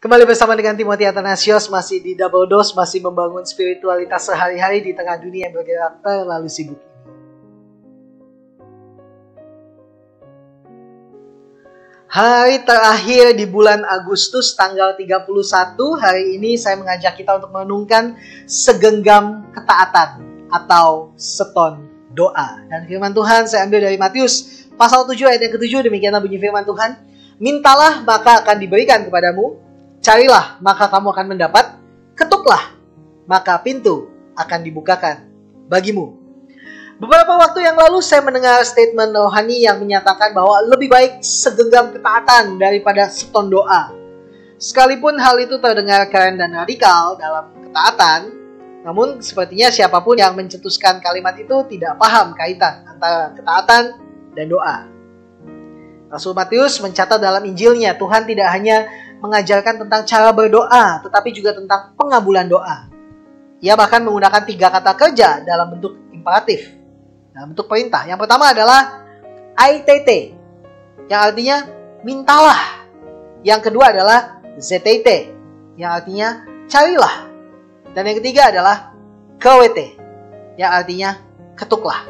Kembali bersama dengan Timothy Athanasios, masih di Double Dose, masih membangun spiritualitas sehari-hari di tengah dunia yang bergerak terlalu sibuk. Hari terakhir di bulan Agustus, tanggal 31, hari ini saya mengajak kita untuk merenungkan segenggam ketaatan atau seton doa. Dan firman Tuhan saya ambil dari Matius pasal 7 ayat yang ke-7, demikianlah bunyi firman Tuhan. Mintalah maka akan diberikan kepadamu, carilah maka kamu akan mendapat, ketuklah maka pintu akan dibukakan bagimu. Beberapa waktu yang lalu saya mendengar statement rohani yang menyatakan bahwa lebih baik segenggam ketaatan daripada seton doa. Sekalipun hal itu terdengar keren dan radikal dalam ketaatan, namun sepertinya siapapun yang mencetuskan kalimat itu tidak paham kaitan antara ketaatan dan doa. Rasul Matius mencatat dalam Injilnya, Tuhan tidak hanya mengajarkan tentang cara berdoa, tetapi juga tentang pengabulan doa. Ia bahkan menggunakan 3 kata kerja dalam bentuk imperatif, dalam bentuk perintah. Yang pertama adalah ITT, yang artinya mintalah. Yang kedua adalah ZTT, yang artinya carilah. Dan yang ketiga adalah KWT, yang artinya ketuklah.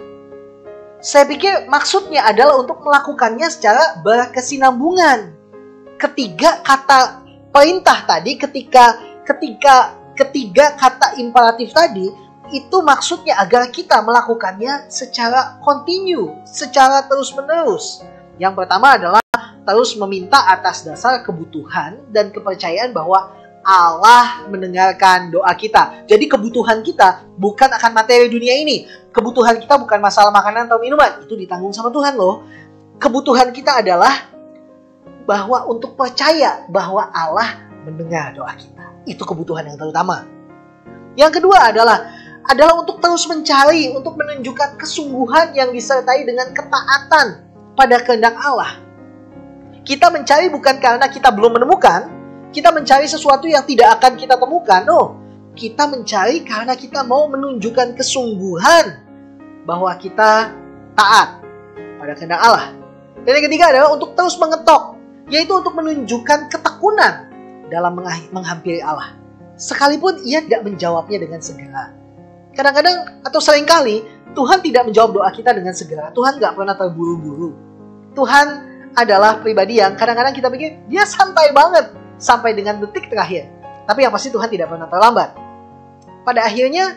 Saya pikir maksudnya adalah untuk melakukannya secara berkesinambungan. Ketiga kata perintah tadi, ketiga kata imperatif tadi, itu maksudnya agar kita melakukannya secara kontinu, secara terus-menerus. Yang pertama adalah terus meminta atas dasar kebutuhan dan kepercayaan bahwa Allah mendengarkan doa kita. Jadi kebutuhan kita bukan akan materi dunia ini. Kebutuhan kita bukan masalah makanan atau minuman. Itu ditanggung sama Tuhan loh. Kebutuhan kita adalah bahwa untuk percaya bahwa Allah mendengar doa kita. Itu kebutuhan yang terutama. Yang kedua adalah untuk terus mencari, untuk menunjukkan kesungguhan yang disertai dengan ketaatan pada kehendak Allah. Kita mencari bukan karena kita belum menemukan, kita mencari sesuatu yang tidak akan kita temukan. No, kita mencari karena kita mau menunjukkan kesungguhan bahwa kita taat pada kehendak Allah. Dan yang ketiga adalah untuk terus mengetok, yaitu untuk menunjukkan ketekunan dalam menghampiri Allah. Sekalipun ia tidak menjawabnya dengan segera. Kadang-kadang atau seringkali Tuhan tidak menjawab doa kita dengan segera. Tuhan gak pernah terburu-buru. Tuhan adalah pribadi yang kadang-kadang kita pikir dia santai banget sampai dengan detik terakhir. Tapi yang pasti Tuhan tidak pernah terlambat. Pada akhirnya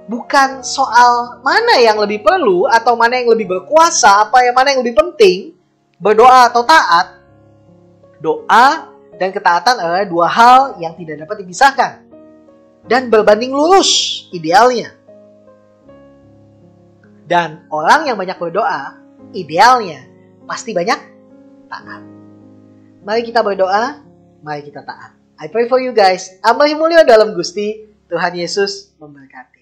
bukan soal mana yang lebih perlu atau mana yang lebih berkuasa, mana yang lebih penting, berdoa atau taat. Doa dan ketaatan adalah 2 hal yang tidak dapat dipisahkan. Dan berbanding lurus idealnya. Dan orang yang banyak berdoa, idealnya pasti banyak taat. Mari kita berdoa, mari kita taat. I pray for you guys. Amal mulya dalam Gusti, Tuhan Yesus memberkati.